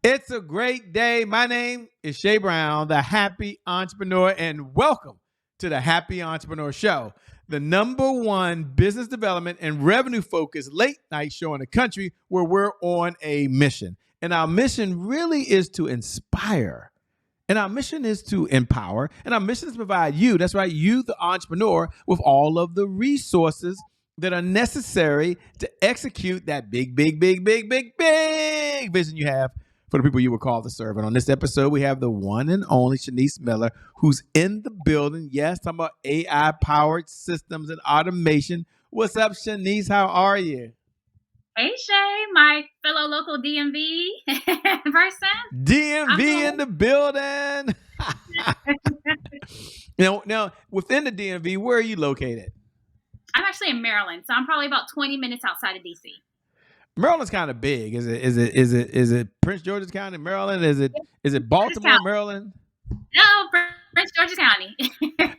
It's a great day. My name is Shay Brown, the Happy Entrepreneur, and welcome to the Happy Entrepreneur Show, the number one business development and revenue focused late night show in the country where we're on a mission. And our mission really is to inspire. And our mission is to empower. And our mission is to provide you, that's right, you, the entrepreneur, with all of the resources that are necessary to execute that big vision you have for the people you were called to serve. And on this episode, we have the one and only Shanice Miller, who's in the building. Yes, talking about AI-powered systems and automation. What's up, Shanice? How are you? Hey, Shay, my fellow local DMV person. DMV in the building. Now, within the DMV, where are you located? I'm actually in Maryland, so I'm probably about 20 minutes outside of DC. Maryland's kind of big. Is it Prince George's County, Maryland? Is it Baltimore, Maryland? No, Prince George's County.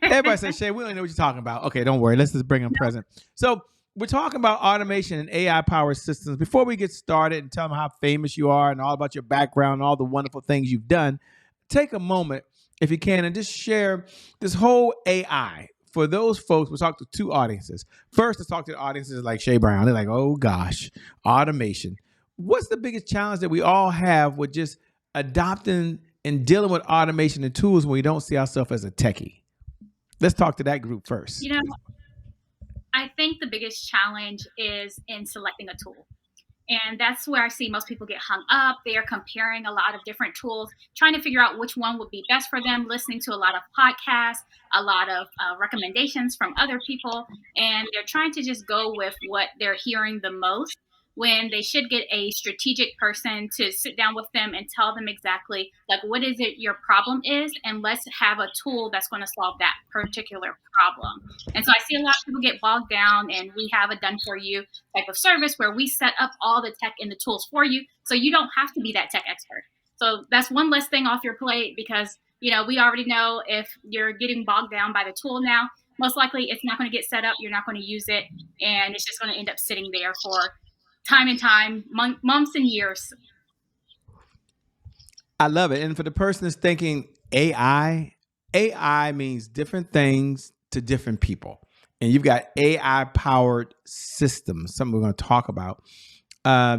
Everybody says, Shay, we don't know what you're talking about. Okay, don't worry. Let's just bring them present. So we're talking about automation and AI-powered systems. Before we get started and tell them how famous you are and all about your background and all the wonderful things you've done, take a moment, if you can, and just share this whole AI. For those folks, we'll talk to two audiences. First, let's talk to the audiences like Shay Brown. They're like, oh gosh, automation. What's the biggest challenge that we all have with just adopting and dealing with automation and tools when we don't see ourselves as a techie? Let's talk to that group first. I think the biggest challenge is in selecting a tool. And that's where I see most people get hung up. They are comparing a lot of different tools, trying to figure out which one would be best for them, listening to a lot of podcasts, a lot of recommendations from other people. And they're trying to just go with what they're hearing the most, when they should get a strategic person to sit down with them and tell them exactly like what is it your problem is, and let's have a tool that's going to solve that particular problem. And so I see a lot of people get bogged down, and we have a done for you type of service where we set up all the tech and the tools for you, so you don't have to be that tech expert. So that's one less thing off your plate, because we already know if you're getting bogged down by the tool now, most likely it's not going to get set up, you're not going to use it, and it's just going to end up sitting there for time and time, months and years. I love it. And for the person that's thinking AI means different things to different people. And you've got AI-powered systems, something we're going to talk about.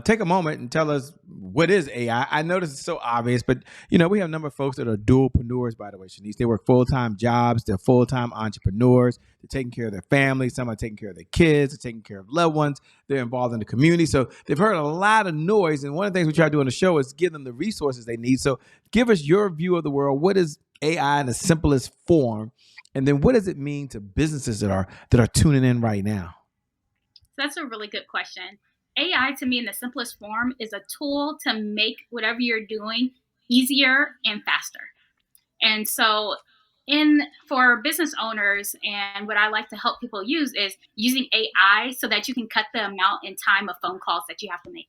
Take a moment and tell us, what is AI? I know this is so obvious, but we have a number of folks that are dualpreneurs, by the way, Shanice. They work full-time jobs. They're full-time entrepreneurs. They're taking care of their families. Some are taking care of their kids. They're taking care of loved ones. They're involved in the community. So they've heard a lot of noise. And one of the things we try to do on the show is give them the resources they need. So give us your view of the world. What is AI in the simplest form? And then what does it mean to businesses that are tuning in right now? That's a really good question. AI, to me, in the simplest form, is a tool to make whatever you're doing easier and faster. And so for business owners, and what I like to help people use is using AI so that you can cut the amount and time of phone calls that you have to make.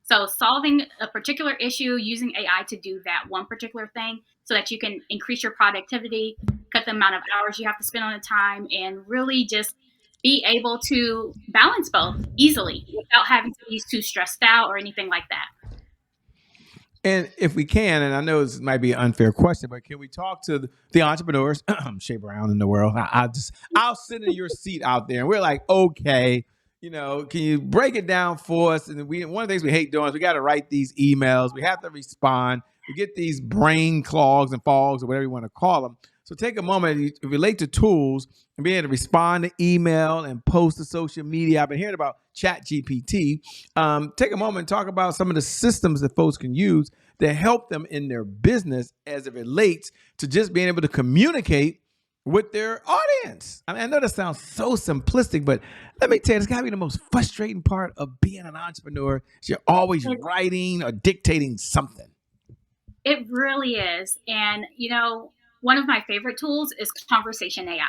So solving a particular issue, using AI to do that one particular thing so that you can increase your productivity, cut the amount of hours you have to spend on the time, and really just be able to balance both easily without having to be too stressed out or anything like that. And if we can, and I know this might be an unfair question, but can we talk to the entrepreneurs, Shay Brown in the world? I'll sit in your seat out there, and we're like, okay, can you break it down for us? And one of the things we hate doing is we got to write these emails. We have to respond. We get these brain clogs and fogs or whatever you want to call them. So take a moment and relate to tools and be able to respond to email and post to social media. I've been hearing about ChatGPT. Take a moment and talk about some of the systems that folks can use to help them in their business as it relates to just being able to communicate with their audience. I know that sounds so simplistic, but let me tell you, it's got to be the most frustrating part of being an entrepreneur. You're always writing or dictating something. It really is. And, one of my favorite tools is Conversation AI.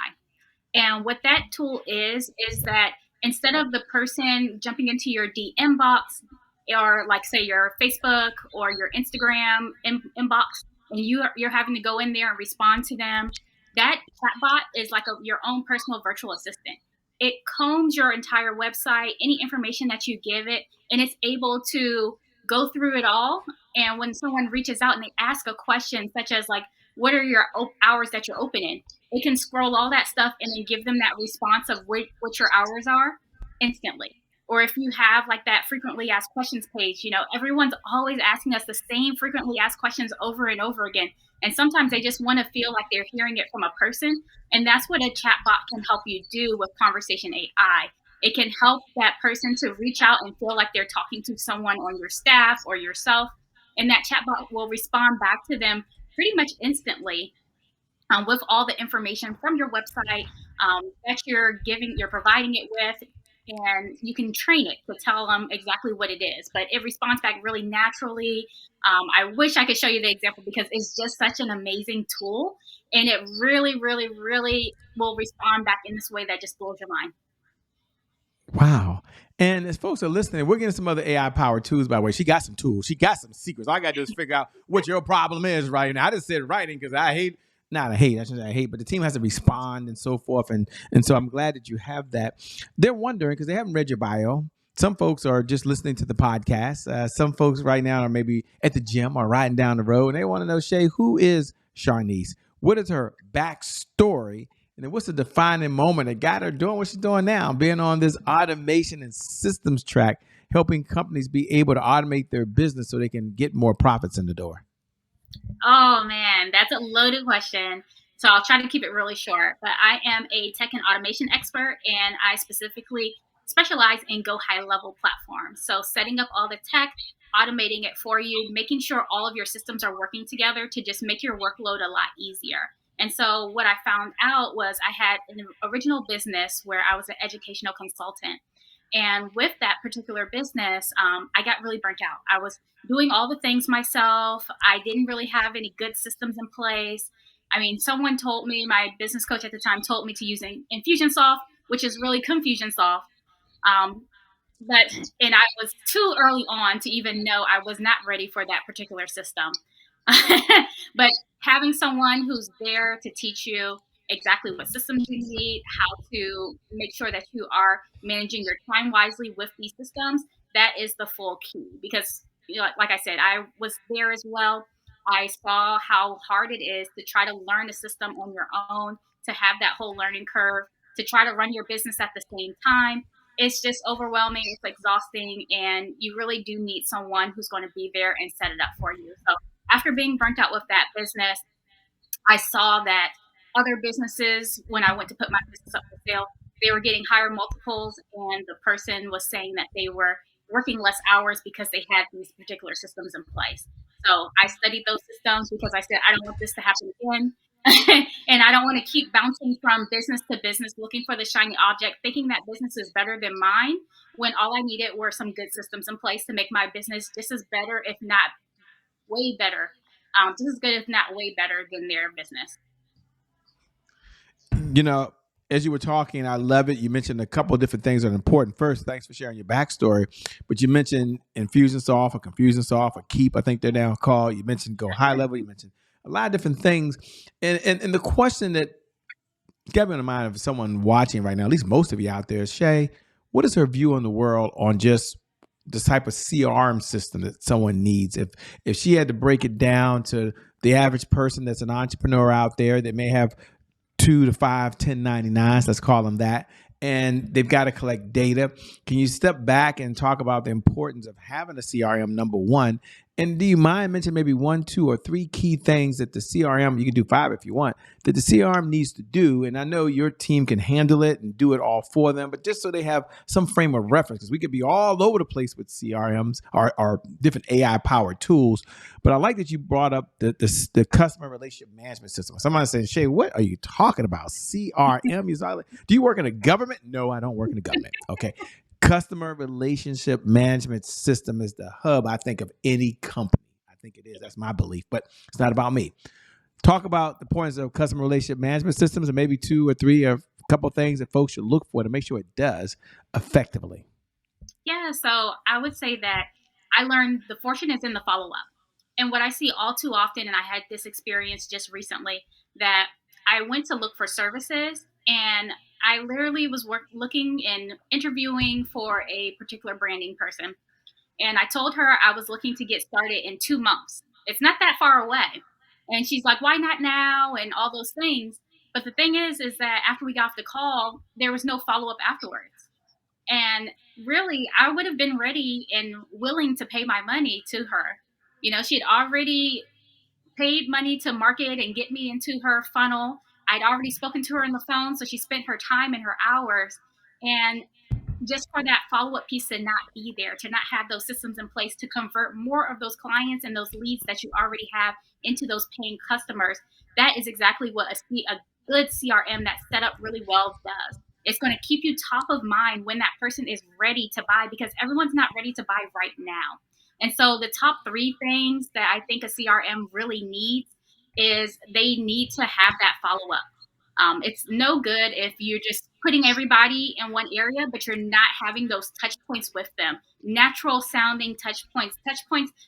And what that tool is that instead of the person jumping into your DM box or like say your Facebook or your Instagram inbox, and you're having to go in there and respond to them, that chatbot is like your own personal virtual assistant. It combs your entire website, any information that you give it, and it's able to go through it all And when someone reaches out and they ask a question such as like, what are your hours that you're open in? It can scroll all that stuff and then give them that response of what your hours are instantly. Or if you have like that frequently asked questions page, everyone's always asking us the same frequently asked questions over and over again. And sometimes they just want to feel like they're hearing it from a person. And that's what a chatbot can help you do with Conversation AI. It can help that person to reach out and feel like they're talking to someone on your staff or yourself. And that chatbot will respond back to them pretty much instantly, with all the information from your website, that you're providing it with, and you can train it to tell them exactly what it is. But it responds back really naturally. I wish I could show you the example because it's just such an amazing tool, and it really, really, really will respond back in this way that just blows your mind. Wow. And as folks are listening, we're getting some other AI powered tools, by the way. She got some tools. She got some secrets. All I got to do is figure out what your problem is right now. I just said writing because I hate, not I hate, I shouldn't say I hate, but the team has to respond and so forth. And so I'm glad that you have that. They're wondering because they haven't read your bio. Some folks are just listening to the podcast. Some folks right now are maybe at the gym or riding down the road and they want to know, Shay, who is Shanice? What is her backstory? And then what's the defining moment that got her doing what she's doing now, being on this automation and systems track, helping companies be able to automate their business so they can get more profits in the door? Oh man, that's a loaded question. So I'll try to keep it really short. But I am a tech and automation expert, and I specifically specialize in go high level platforms. So setting up all the tech, automating it for you, making sure all of your systems are working together to just make your workload a lot easier. And so what I found out was I had an original business where I was an educational consultant. And with that particular business, I got really burnt out. I was doing all the things myself. I didn't really have any good systems in place. I mean, someone told me, my business coach at the time told me to use Infusionsoft, which is really Confusionsoft. Um, but and I was too early on to even know I was not ready for that particular system. But having someone who's there to teach you exactly what systems you need, how to make sure that you are managing your time wisely with these systems, that is the full key. Because, like I said, I was there as well. I saw how hard it is to try to learn a system on your own, to have that whole learning curve, to try to run your business at the same time. It's just overwhelming, it's exhausting, and you really do need someone who's going to be there and set it up for you. So after being burnt out with that business, I saw that other businesses, when I went to put my business up for sale, they were getting higher multiples, and the person was saying that they were working less hours because they had these particular systems in place. So I studied those systems because I said, I don't want this to happen again. And I don't want to keep bouncing from business to business looking for the shiny object, thinking that business is better than mine, when all I needed were some good systems in place to make my business just as better, if not way better, just as good, if not way better than their business. You know, as you were talking, I love it. You mentioned a couple of different things that are important. First, thanks for sharing your backstory. But you mentioned Infusionsoft or Confusionsoft or Keep, I think they're now called. You mentioned Go High Level. You mentioned a lot of different things. And the question that got me in the mind of someone watching right now, at least most of you out there, is Shay, what is her view on the world on just the type of CRM system that someone needs? If she had to break it down to the average person that's an entrepreneur out there that may have 2 to 5 1099s, let's call them that, and they've got to collect data. Can you step back and talk about the importance of having a CRM, number one? And do you mind mentioning maybe 1, 2, or 3 key things that the CRM, you can do 5 if you want, that the CRM needs to do? And I know your team can handle it and do it all for them, but just so they have some frame of reference, because we could be all over the place with CRMs or different AI powered tools. But I like that you brought up the customer relationship management system. Somebody said, Shay, what are you talking about? CRM? Do you work in the government? No, I don't work in the government. Okay. Customer relationship management system is the hub, I think, of any company. I think it is. That's my belief, but it's not about me. Talk about the points of customer relationship management systems and maybe 2 or 3 or a couple of things that folks should look for to make sure it does effectively. Yeah, so I would say that I learned the fortune is in the follow up. And what I see all too often, and I had this experience just recently, that I went to look for services, and I literally was looking and interviewing for a particular branding person. And I told her I was looking to get started in 2 months. It's not that far away. And she's like, why not now? And all those things. But the thing is that after we got off the call, there was no follow up afterwards. And really, I would have been ready and willing to pay my money to her. She had already paid money to market and get me into her funnel. I'd already spoken to her on the phone, so she spent her time and her hours. And just for that follow-up piece to not be there, to not have those systems in place to convert more of those clients and those leads that you already have into those paying customers, that is exactly what a good CRM that's set up really well does. It's going to keep you top of mind when that person is ready to buy, because everyone's not ready to buy right now. And so the top three things that I think a CRM really needs is they need to have that follow-up. It's no good if you're just putting everybody in one area, but you're not having those touch points with them. Natural sounding touch points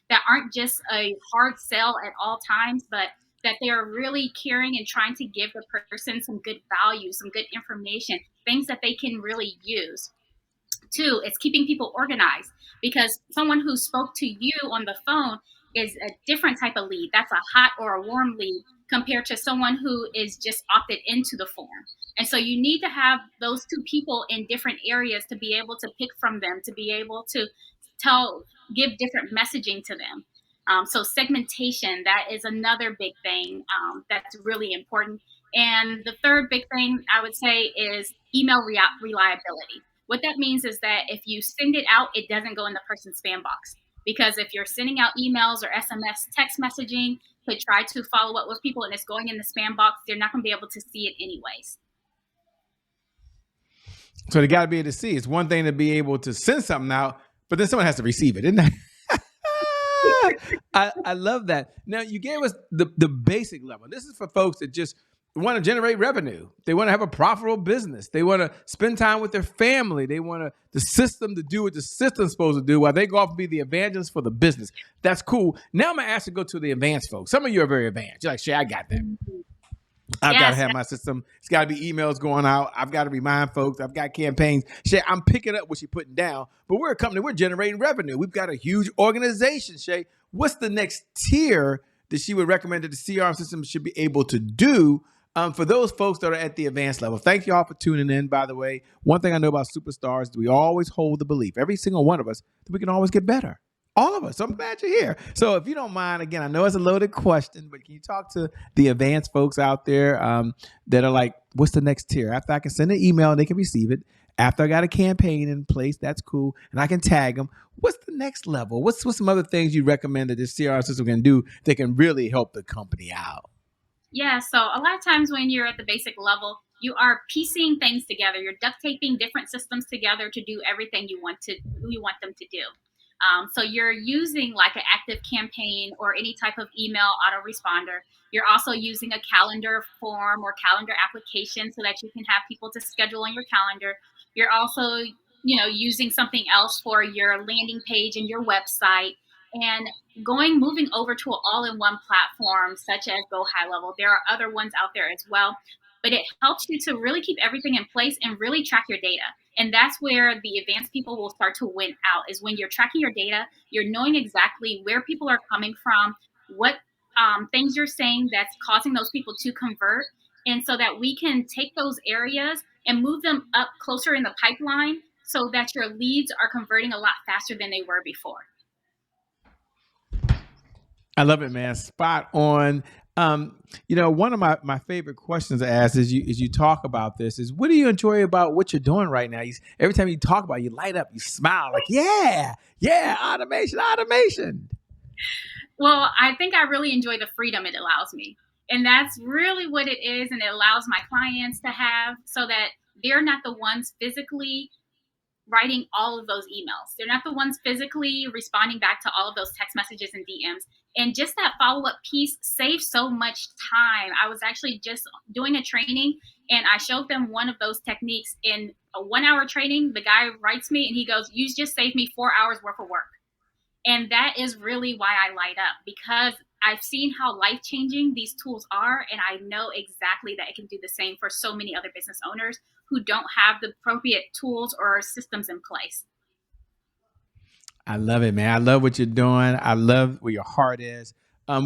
that aren't just a hard sell at all times, but that they are really caring and trying to give the person some good value, some good information, things that they can really use. Two, it's keeping people organized, because someone who spoke to you on the phone is a different type of lead. That's a hot or a warm lead compared to someone who is just opted into the form. And so you need to have those two people in different areas to be able to pick from them, to be able to give different messaging to them. So segmentation, that is another big thing that's really important. And the third big thing I would say is email reliability. What that means is that if you send it out, it doesn't go in the person's spam box. Because if you're sending out emails or SMS text messaging to try to follow up with people and it's going in the spam box, they're not going to be able to see it anyways. So they got to be able to see. It's one thing to be able to send something out, but then someone has to receive it, isn't it? I love that. Now, you gave us the basic level. This is for folks that just want to generate revenue. They want to have a profitable business. They want to spend time with their family. They want the system to do what the system's supposed to do while they go off and be the evangelist for the business. That's cool. Now I'm going to ask you to go to the advanced folks. Some of you are very advanced. You're like, Shay, I got that. I've got to have my system. It's got to be emails going out. I've got to remind folks. I've got campaigns. Shay, I'm picking up what she's putting down. But we're a company. We're generating revenue. We've got a huge organization, Shay. What's the next tier that she would recommend that the CRM system should be able to do for those folks that are at the advanced level? Thank you all for tuning in, by the way. One thing I know about superstars is we always hold the belief, every single one of us, that we can always get better. All of us. So I'm glad you're here. So if you don't mind, again, I know it's a loaded question, but can you talk to the advanced folks out there that are like, what's the next tier? After I can send an email and they can receive it, after I got a campaign in place, that's cool, and I can tag them. What's the next level? What's some other things you recommend that this CRM system can do that can really help the company out? Yeah, so a lot of times when you're at the basic level, you are piecing things together. You're duct taping different systems together to do everything you want them to do. So you're using like an active campaign or any type of email autoresponder. You're also using a calendar form or calendar application so that you can have people to schedule on your calendar. You're also, using something else for your landing page and your website, and moving over to an all-in-one platform such as Go High Level. There are other ones out there as well, but it helps you to really keep everything in place and really track your data. And that's where the advanced people will start to win out, is when you're tracking your data, you're knowing exactly where people are coming from, what things you're saying that's causing those people to convert. And so that we can take those areas and move them up closer in the pipeline so that your leads are converting a lot faster than they were before. I love it, man. Spot on. One of my favorite questions to ask as you talk about this is, what do you enjoy about what you're doing right now? Every time you talk about it, you light up, you smile like, yeah, automation. Well, I think I really enjoy the freedom it allows me. And that's really what it is. And it allows my clients to have, so that they're not the ones physically writing all of those emails. They're not the ones physically responding back to all of those text messages and DMs. And just that follow-up piece saves so much time. I was actually just doing a training and I showed them one of those techniques. In a 1-hour training, the guy writes me and he goes, "You just saved me 4 hours worth of work." And that is really why I light up, because I've seen how life-changing these tools are, and I know exactly that it can do the same for so many other business owners who don't have the appropriate tools or systems in place. I love it, man. I love what you're doing. I love where your heart is.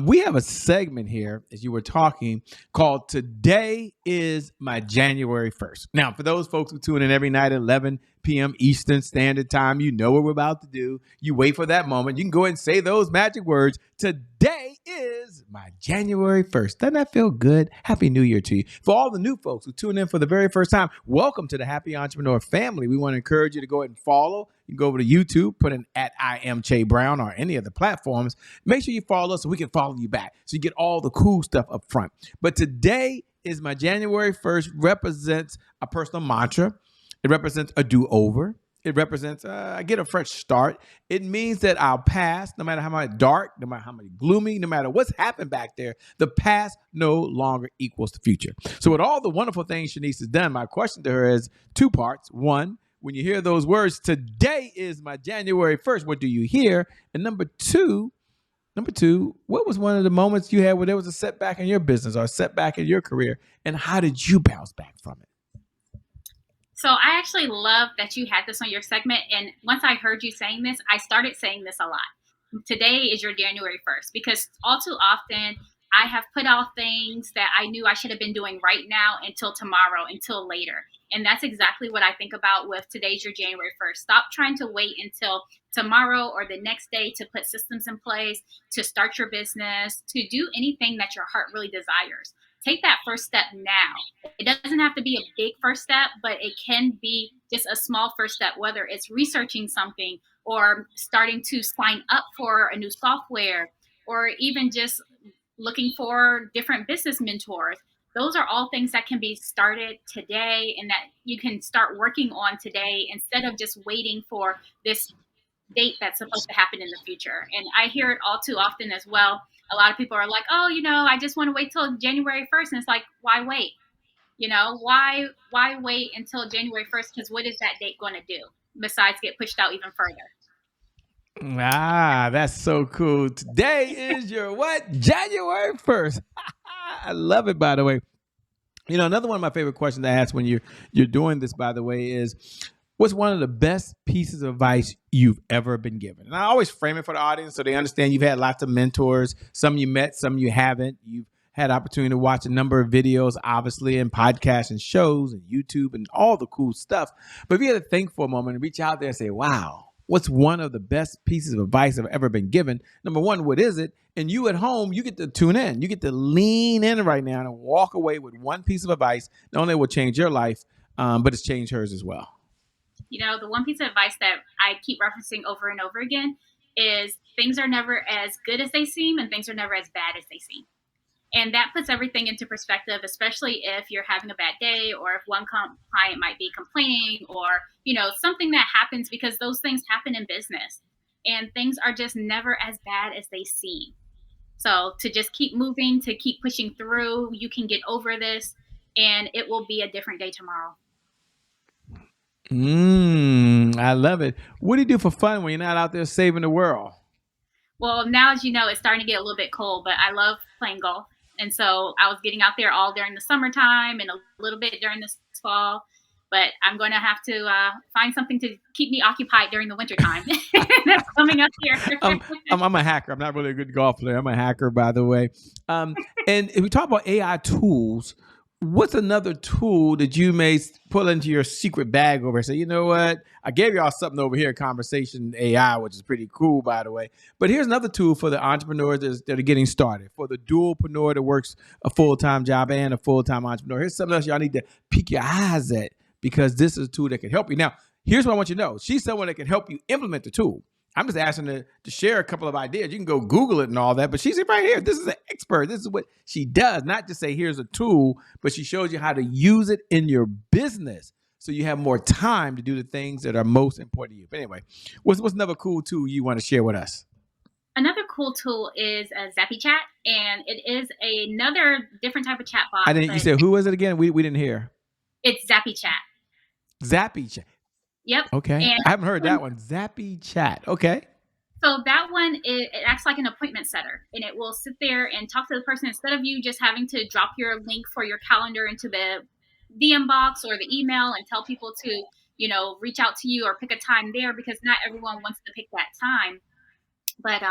We have a segment here, as you were talking, called Today is My January 1st. Now, for those folks who tune in every night at 11 p.m. Eastern Standard Time, you know what we're about to do. You wait for that moment. You can go ahead and say those magic words. Today is my January 1st. Doesn't that feel good? Happy New Year to you. For all the new folks who tune in for the very first time, welcome to the Happy Entrepreneur family. We want to encourage you to go ahead and follow. You can go over to YouTube, put in at I am Che Brown or any of the platforms. Make sure you follow us so we can follow you back. So you get all the cool stuff up front. But today is my January 1st represents a personal mantra. It represents a do-over. It represents I get a fresh start. It means that our past, no matter how much dark, no matter how much gloomy, no matter what's happened back there, the past no longer equals the future. So with all the wonderful things Shanice has done, my question to her is two parts. One, when you hear those words, today is my January 1st, what do you hear? And number two, what was one of the moments you had where there was a setback in your business or a setback in your career, and how did you bounce back from it? So I actually love that you had this on your segment. And once I heard you saying this, I started saying this a lot. Today is your January 1st, because all too often I have put off things that I knew I should have been doing right now until tomorrow, until later. And that's exactly what I think about with today's your January 1st. Stop trying to wait until tomorrow or the next day to put systems in place, to start your business, to do anything that your heart really desires. Take that first step now. It doesn't have to be a big first step, but it can be just a small first step, whether it's researching something or starting to sign up for a new software or even just looking for different business mentors. Those are all things that can be started today and that you can start working on today instead of just waiting for this date that's supposed to happen in the future. And I hear it all too often as well. A lot of people are like, oh, I just want to wait till January 1st. And it's like, why wait? Why wait until January 1st? Because what is that date going to do besides get pushed out even further? Ah, that's so cool. Today is your what? January 1st. I love it, by the way. Another one of my favorite questions to ask when you're doing this, by the way, is what's one of the best pieces of advice you've ever been given? And I always frame it for the audience so they understand you've had lots of mentors. Some you met, some you haven't. You've had opportunity to watch a number of videos, obviously, and podcasts and shows and YouTube and all the cool stuff. But if you had to think for a moment and reach out there and say, wow, what's one of the best pieces of advice I've ever been given? Number one, what is it? And you at home, you get to tune in. You get to lean in right now and walk away with one piece of advice. Not only will change your life, but it's changed hers as well. The one piece of advice that I keep referencing over and over again is things are never as good as they seem and things are never as bad as they seem. And that puts everything into perspective, especially if you're having a bad day or if one client might be complaining or, something that happens, because those things happen in business and things are just never as bad as they seem. So to just keep moving, to keep pushing through, you can get over this and it will be a different day tomorrow. I love it. What do you do for fun when you're not out there saving the world? Well, now, as you know, it's starting to get a little bit cold, but I love playing golf. And so I was getting out there all during the summertime and a little bit during this fall. But I'm going to have to find something to keep me occupied during the wintertime. That's coming up here. I'm a hacker. I'm not really a good golf player. I'm a hacker, by the way. And if we talk about AI tools, what's another tool that you may pull into your secret bag over and say, you know what? I gave y'all something over here, conversation AI, which is pretty cool, by the way. But here's another tool for the entrepreneurs that are getting started, for the dualpreneur that works a full-time job and a full-time entrepreneur. Here's something else y'all need to peek your eyes at, because this is a tool that can help you. Now, here's what I want you to know. She's someone that can help you implement the tool. I'm just asking her to share a couple of ideas. You can go Google it and all that, but she's right here. This is an expert. This is what she does. Not just say, here's a tool, but she shows you how to use it in your business so you have more time to do the things that are most important to you. But anyway, what's another cool tool you want to share with us? Another cool tool is a Zappy Chat, and it is another different type of chat bot. You said, who is it again? We didn't hear. It's Zappy Chat. Zappy Chat. Yep. Okay. And I haven't heard that one. Zappy Chat. Okay. So that one, it acts like an appointment setter, and it will sit there and talk to the person instead of you just having to drop your link for your calendar into the DM box or the email and tell people to, reach out to you or pick a time there, because not everyone wants to pick that time. But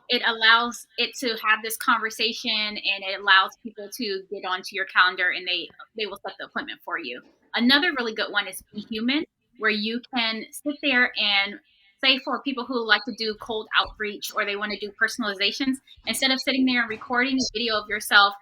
it allows it to have this conversation, and it allows people to get onto your calendar, and they will set the appointment for you. Another really good one is Be Human, where you can sit there and say, for people who like to do cold outreach or they want to do personalizations, instead of sitting there and recording a video of yourself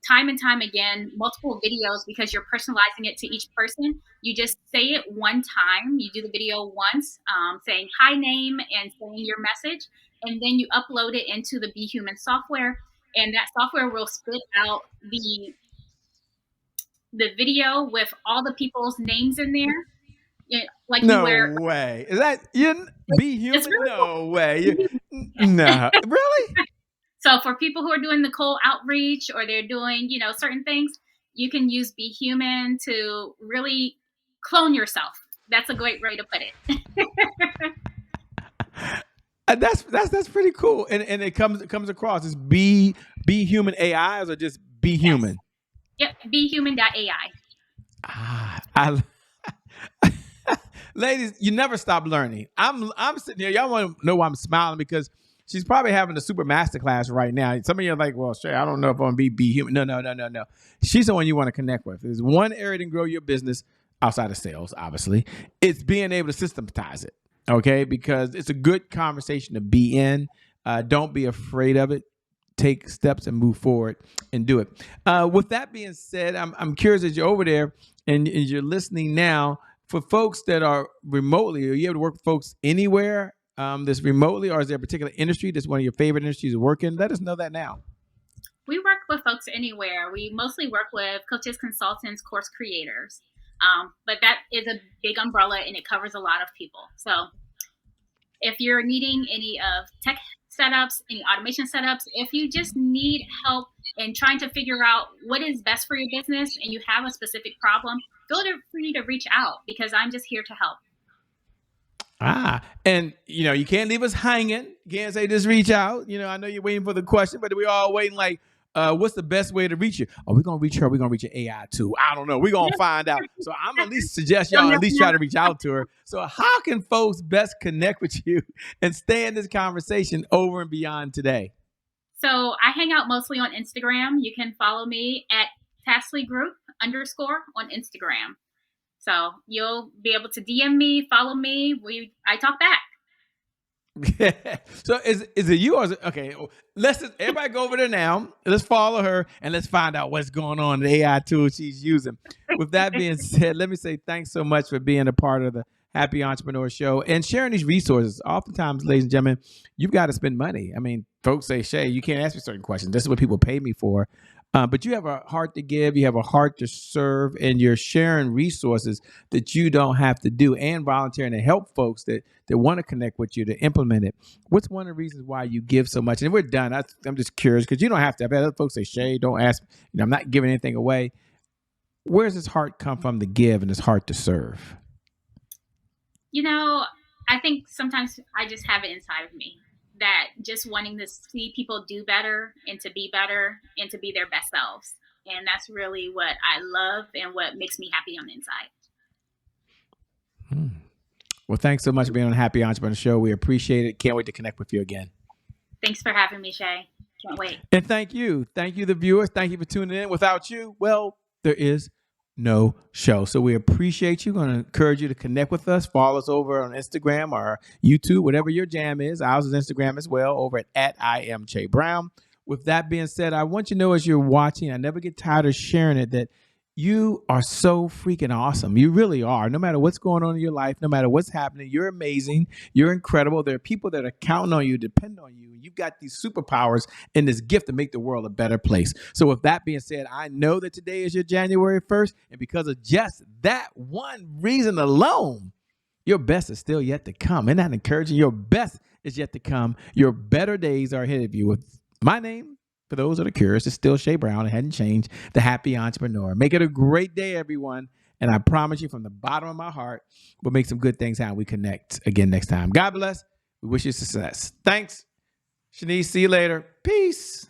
time and time again, multiple videos, because you're personalizing it to each person, you just say it one time. You do the video once, saying hi name and saying your message, and then you upload it into the Be Human software, and that software will spit out the video with all the people's names in there. Like you wear. No way. Is that you? Be Human? It's really No cool. way. No. Really? So for people who are doing the cold outreach, or they're doing, certain things, you can use Be Human to really clone yourself. That's a great way to put it. That's pretty cool. And it comes across as Be Human AI, or just Be Human? Yes. Yep. BeHuman.ai. I ladies, you never stop learning. I'm sitting here. Y'all want to know why I'm smiling? Because she's probably having a super masterclass right now. Some of you are like, well, Shay, I don't know if I'm going to be human. No. She's the one you want to connect with. There's one area to grow your business outside of sales, obviously. It's being able to systematize it, okay? Because it's a good conversation to be in. Don't be afraid of it. Take steps and move forward and do it. With that being said, I'm curious, as you're over there and you're listening now, for folks that are remotely, are you able to work with folks anywhere that's remotely, or is there a particular industry that's one of your favorite industries to work in? Let us know that now. We work with folks anywhere. We mostly work with coaches, consultants, course creators. But that is a big umbrella, and it covers a lot of people. So if you're needing any of tech setups, any automation setups, if you just need help in trying to figure out what is best for your business and you have a specific problem, feel free to reach out, because I'm just here to help. And you can't leave us hanging. You can't say just reach out. I know you're waiting for the question, but we're all waiting like, what's the best way to reach you? Oh, we're going to reach her. We're going to reach your AI too. I don't know. We're going to find out. So I'm at least suggest y'all at least try to reach out to her. So how can folks best connect with you and stay in this conversation over and beyond today? So I hang out mostly on Instagram. You can follow me at @TasleyGroup_ on Instagram. So you'll be able to DM me, follow me. I talk back. So is it you, or is it, okay, everybody go over there now. Let's follow her and let's find out what's going on in the AI tool she's using. With that being said, let me say thanks so much for being a part of the Happy Entrepreneur Show and sharing these resources. Oftentimes, ladies and gentlemen, you've got to spend money. I mean, folks say, Shay, you can't ask me certain questions. This is what people pay me for. But you have a heart to give, you have a heart to serve, and you're sharing resources that you don't have to do, and volunteering to help folks that want to connect with you to implement it. What's one of the reasons why you give so much? And we're done. I'm just curious, because you don't have to. I've had other folks say, Shay, don't ask. I'm not giving anything away. Where's this heart come from to give and this heart to serve? I think sometimes I just have it inside of me, that just wanting to see people do better and to be better and to be their best selves. And that's really what I love and what makes me happy on the inside. Well, thanks so much for being on the Happy Entrepreneur Show. We appreciate it. Can't wait to connect with you again. Thanks for having me, Shay. Can't wait. And thank you. Thank you, the viewers. Thank you for tuning in. Without you, well, there is no show. So we appreciate you. Going to encourage you to connect with us. Follow us over on Instagram or YouTube, whatever your jam is. Ours is Instagram as well, over at I am Che Brown. With that being said, I want you to know, as you're watching, I never get tired of sharing it, that you are so freaking awesome. You really are. No matter what's going on in your life, no matter what's happening, you're amazing. You're incredible. There are people that are counting on you, depending on you. You've got these superpowers and this gift to make the world a better place. So with that being said, I know that today is your January 1st. And because of just that one reason alone, your best is still yet to come. Isn't that encouraging? Your best is yet to come. Your better days are ahead of you. With my name, for those that are curious, it's still Shay Brown. It hadn't changed. The Happy Entrepreneur. Make it a great day, everyone. And I promise you, from the bottom of my heart, we'll make some good things happen. We connect again next time. God bless. We wish you success. Thanks, Shanice. See you later. Peace.